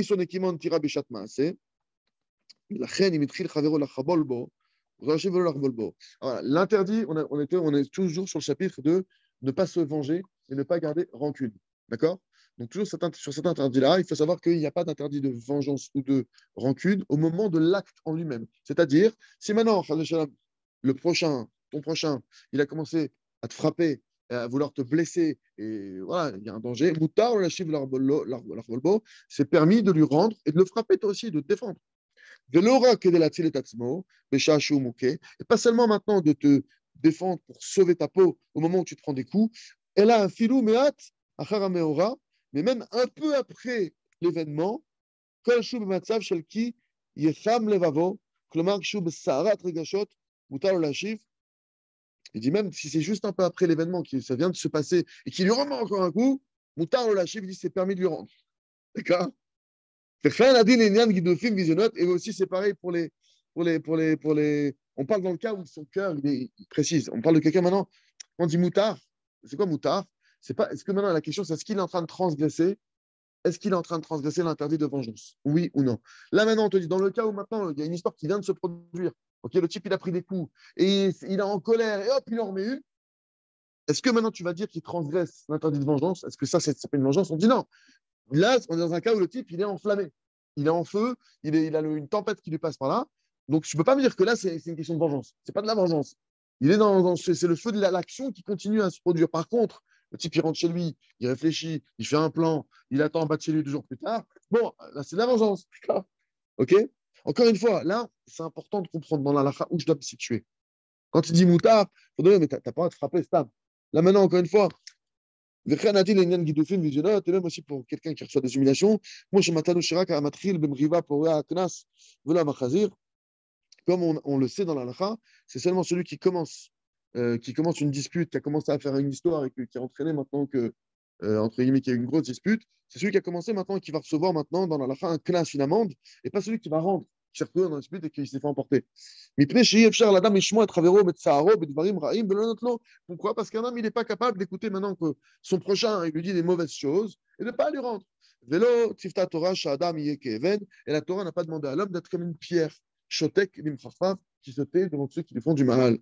son équipement de tira béchat maasé. La reine, il maîtrise le chavero la chabolbo. L'interdit, on est toujours sur le chapitre de ne pas se venger et ne pas garder rancune. D'accord? Donc, toujours sur cet interdit-là, il faut savoir qu'il n'y a pas d'interdit de vengeance ou de rancune au moment de l'acte en lui-même. C'est-à-dire, si maintenant, le prochain, ton prochain, il a commencé à te frapper, à vouloir te blesser, et voilà, il y a un danger, Moutar, c'est permis de lui rendre et de le frapper toi aussi, de te défendre. Et pas seulement maintenant de te défendre pour sauver ta peau au moment où tu te prends des coups, elle a un filou mehat, mais même un peu après l'événement, il dit même si c'est juste un peu après l'événement, ça vient de se passer et qu'il lui remet encore un coup, Moutar le lâchiv, il dit c'est permis de lui rendre. D'accord? Et aussi, c'est pareil pour les. On parle dans le cas où son cœur, il précise. On parle de quelqu'un maintenant, on dit moutard. C'est quoi moutard? C'est pas. Est-ce que maintenant la question, c'est est-ce qu'il est en train de transgresser? Est-ce qu'il est en train de transgresser l'interdit de vengeance? Oui ou non? Là maintenant, on te dit, dans le cas où maintenant, il y a une histoire qui vient de se produire. Ok, le type, il a pris des coups et il est en colère et hop, il en remet une. Est-ce que maintenant tu vas dire qu'il transgresse l'interdit de vengeance? Est-ce que ça s'appelle une vengeance? On dit non. Là, on est dans un cas où le type, il est enflammé. Il est en feu, il a une tempête qui lui passe par là. Donc, je ne peux pas me dire que là, c'est une question de vengeance. Ce n'est pas de la vengeance. Il est c'est le feu de l'action qui continue à se produire. Par contre, le type, il rentre chez lui, il réfléchit, il fait un plan, il attend en bas de chez lui 2 jours plus tard. Bon, là, c'est de la vengeance. OK? Encore une fois, là, c'est important de comprendre dans la lacha où je dois me situer. Quand il dit moutard, il faut dire, mais tu n'as pas à te frapper, stable. Là, maintenant, encore une fois, et même aussi pour quelqu'un qui reçoit des humiliations. Moi, je m'attends au Matril, Bemriva, Porea, Knas, Vela Machazir. Comme on le sait dans la Lacha, c'est seulement celui qui commence une dispute, qui a commencé à faire une histoire et qui a entraîné maintenant que, entre guillemets, qu'il y a une grosse dispute. C'est celui qui a commencé maintenant et qui va recevoir maintenant dans la Lacha un Knas, une amende, et pas celui qui va rendre, qui s'est retrouvé dans la dispute et qui s'est fait emporter. Pourquoi? Parce qu'un homme, il n'est pas capable d'écouter maintenant que son prochain, il lui dit des mauvaises choses et de ne pas lui rendre. Vélo, Tifta Torah, Shadam, Yekeven, et la Torah n'a pas demandé à l'homme d'être comme une pierre, Shotek, Limchafaf, qui se tait devant ceux qui lui font du mal.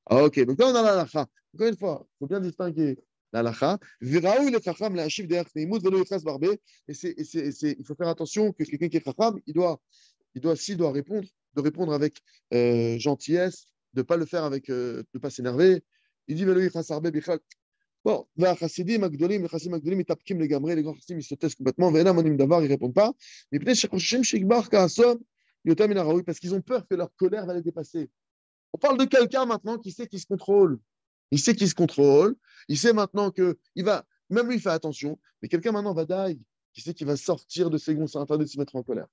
Ah, ok, donc là, on a la lacha. Encore une fois, il faut bien distinguer la lacha. Viraou, il est chacham, la chif derrière Neimoud, velo yechas barbé. Il faut faire attention que quelqu'un qui est chacham, s'il doit répondre, de répondre avec gentillesse, de ne pas le faire avec, de ne pas s'énerver. Il dit, velo yechas barbé, bichal. Bon, les chassidim agdolim, ils tapkim les gamrés, les grands chassidim, ils se taisent complètement. Ve'ena monim davar, ils ne répondent pas. Mais peut-être shachoshem shikbar kaasom, yotam inaraoui, parce qu'ils ont peur que leur colère va les dépasser. On parle de quelqu'un maintenant qui sait qu'il se contrôle. Il sait qu'il se contrôle. Il sait maintenant que il va, même lui, il fait attention. Mais quelqu'un maintenant va die, qui sait qu'il va sortir de ses gonds, c'est interdit de se mettre en colère.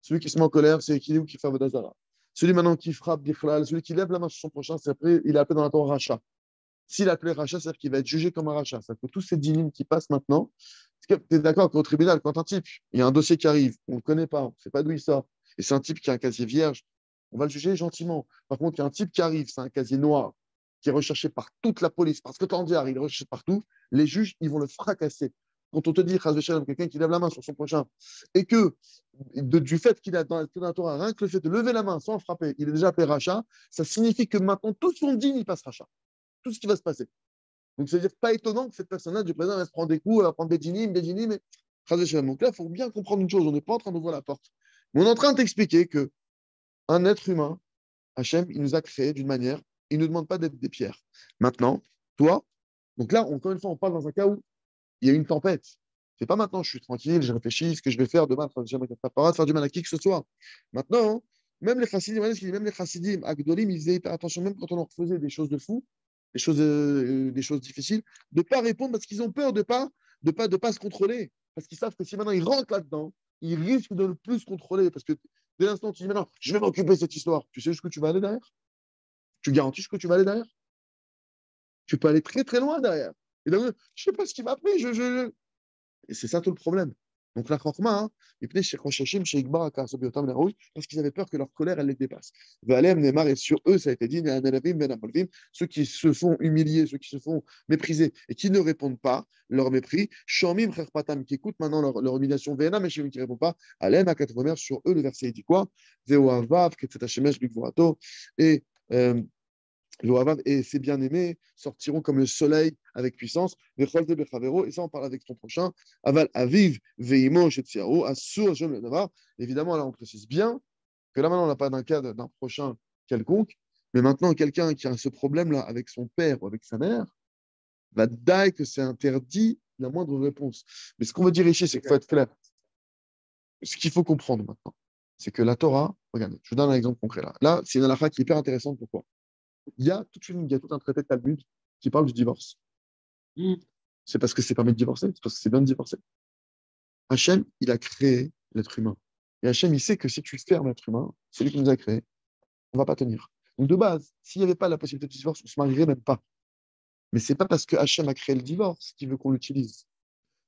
Celui qui se met en colère, c'est Ekilou qui fait Avodazara. Celui maintenant qui frappe Bichlal, celui qui lève la main sur son prochain, c'est après, il est appelé dans la Torah Racha. S'il est appelé Racha, c'est-à-dire qu'il va être jugé comme un Racha. C'est-à-dire que tous ces dynimes qui passent maintenant, tu es d'accord qu'au tribunal, quand un type, il y a un dossier qui arrive, on ne le connaît pas, on ne sait pas d'où il sort, et c'est un type qui a un casier vierge, on va le juger gentiment. Par contre, il y a un type qui arrive, c'est un casier noir, qui est recherché par toute la police, parce que Tandiar, il est recherché partout, les juges, ils vont le fracasser. Quand on te dit, quelqu'un qui lève la main sur son prochain, et que du fait qu'il a dans la Torah, rien que le fait de lever la main sans frapper, il est déjà appelé Racha, ça signifie que maintenant, tout son digne, il passe Racha. Tout ce qui va se passer. Donc, c'est-à-dire pas étonnant que cette personne-là, du présent, elle se prend des coups, elle va prendre des dynimes, mais. Donc là, il faut bien comprendre une chose, on n'est pas en train d'ouvrir la porte. Mais on est en train de t'expliquer que un être humain, Hachem, il nous a créés d'une manière, il ne nous demande pas d'être des pierres. Maintenant, toi, donc là, encore une fois, on parle dans un cas où il y a une tempête. C'est pas maintenant, je suis tranquille, je réfléchis, ce que je vais faire demain, je ne pas faire du mal à qui que ce soit. Maintenant, même les chassidim, Agdolim, ils faisaient hyper attention, même quand on leur faisait des choses de fou, des choses difficiles, de ne pas répondre parce qu'ils ont peur de pas se contrôler. Parce qu'ils savent que si maintenant ils rentrent là-dedans, ils risquent de ne plus se contrôler. Parce que dès l'instant où tu dis maintenant, je vais m'occuper de cette histoire, tu sais jusqu'où tu vas aller derrière? Tu garantis jusqu'où tu vas aller derrière? Tu peux aller très très loin derrière. Et donc, je ne sais pas ce qui m'a pris. Et c'est ça tout le problème. Donc la chorma, hein, parce qu'ils avaient peur que leur colère, elle les dépasse. Et sur eux, ça a été dit, ceux qui se font humilier, ceux qui se font mépriser et qui ne répondent pas, leur mépris, qui écoutent maintenant leur humiliation, qui ne répondent pas, sur eux, le verset il dit quoi? Et et ses bien-aimés sortiront comme le soleil avec puissance. Et ça, on parle avec ton prochain. Aval aviv veimo shetsiaro asur jem le davar. Évidemment, là, on précise bien que là, maintenant, on n'a pas d'un cas d'un prochain quelconque, mais maintenant, quelqu'un qui a ce problème-là avec son père ou avec sa mère, va dire que c'est interdit la moindre réponse. Mais ce qu'on veut dire ici, c'est qu'il faut être clair. Ce qu'il faut comprendre maintenant, c'est que la Torah, regardez, je vous donne un exemple concret là. Là, c'est une halakha qui est hyper intéressante. Pourquoi? Il y a tout un traité de Talmud qui parle du divorce. C'est parce que c'est permis de divorcer, c'est parce que c'est bien de divorcer. Hachem, il a créé l'être humain. Et Hachem, il sait que si tu fermes l'être humain, c'est lui qui nous a créé, on ne va pas tenir. Donc de base, s'il n'y avait pas la possibilité de divorce, on ne se marierait même pas. Mais c'est pas parce que Hachem a créé le divorce qu'il veut qu'on l'utilise.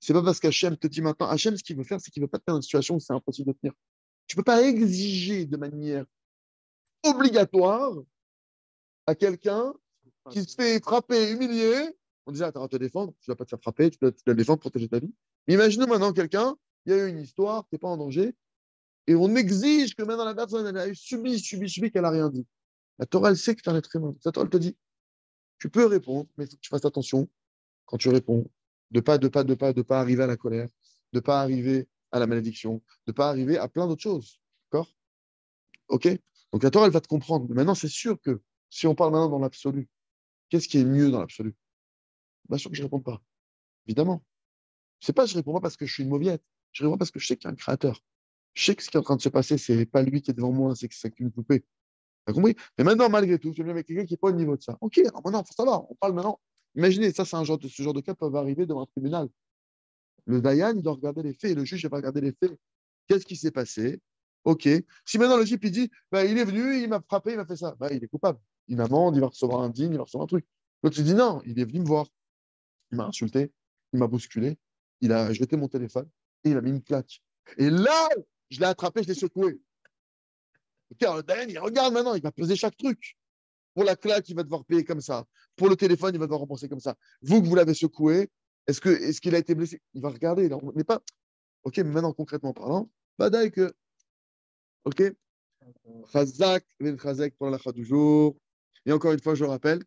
C'est pas parce qu'Hachem te dit maintenant, Hachem, ce qu'il veut faire, c'est qu'il ne veut pas te mettre dans une situation où c'est impossible de tenir. Tu ne peux pas exiger de manière obligatoire à quelqu'un qui se fait frapper, humilier. On disait, attends, te défendre, tu ne dois pas te faire frapper, tu dois te défendre, protéger ta vie. Mais imaginons maintenant quelqu'un, il y a eu une histoire, tu n'es pas en danger, et on exige que maintenant la personne, elle a subi, qu'elle n'a rien dit. La Torah, elle sait que tu es un être humain. La Torah, elle te dit, tu peux répondre, mais il faut que tu fasses attention quand tu réponds, de pas arriver à la colère, de pas arriver à la malédiction, de pas arriver à plein d'autres choses. D'accord? OK? Donc la Torah, elle va te comprendre. Mais maintenant, c'est sûr que si on parle maintenant dans l'absolu, qu'est-ce qui est mieux dans l'absolu? Bien sûr que je ne réponds pas. Évidemment. C'est pas je réponds pas parce que je suis une mauviette. Je réponds parce que je sais qu'il y a un créateur. Je sais que ce qui est en train de se passer, c'est pas lui qui est devant moi, c'est que c'est qu'une poupée. T'as compris? Mais maintenant, malgré tout, je viens avec quelqu'un qui n'est pas au niveau de ça. Ok, alors maintenant, il faut savoir. On parle maintenant. Imaginez, ça, c'est ce genre de cas peuvent arriver devant un tribunal. Le Dayan, il doit regarder les faits et le juge, il va regarder les faits. Qu'est-ce qui s'est passé? Ok. Si maintenant le juge, il dit, bah, il est venu, il m'a frappé, il m'a fait ça, bah, il est coupable. Il m'amende, il va recevoir un digne, il va recevoir un truc. L'autre, il dit non, il est venu me voir. Il m'a insulté, il m'a bousculé, il a jeté mon téléphone et il a mis une claque. Et là, je l'ai attrapé, je l'ai secoué. Car le Dayan, il regarde maintenant, il va peser chaque truc. Pour la claque, il va devoir payer comme ça. Pour le téléphone, il va devoir rembourser comme ça. Vous que vous l'avez secoué, est-ce qu'il a été blessé? Il va regarder. Là, on n'est pas. Ok, mais maintenant, concrètement parlant, badaï que. Ok, Chazak, ben Chazak pour la du jour. Et encore une fois, je le rappelle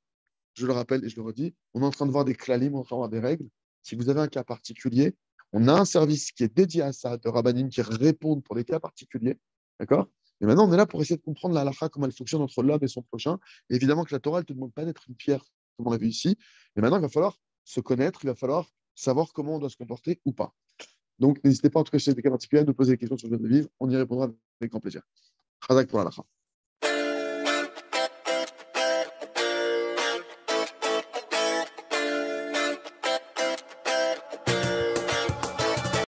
et je le redis, on est en train de voir des klalim, on est en train de voir des règles. Si vous avez un cas particulier, on a un service qui est dédié à ça, de rabbinim qui répondent pour des cas particuliers. D'accord? Et maintenant, on est là pour essayer de comprendre la halakha, comment elle fonctionne entre l'homme et son prochain. Et évidemment que la Torah, elle ne te demande pas d'être une pierre, comme on l'a vu ici. Mais maintenant, il va falloir se connaître, il va falloir savoir comment on doit se comporter ou pas. Donc, n'hésitez pas, en tout cas, si c'est des cas particuliers, à nous poser des questions sur le de vivre. On y répondra avec grand plaisir. Chazak pour la halakha.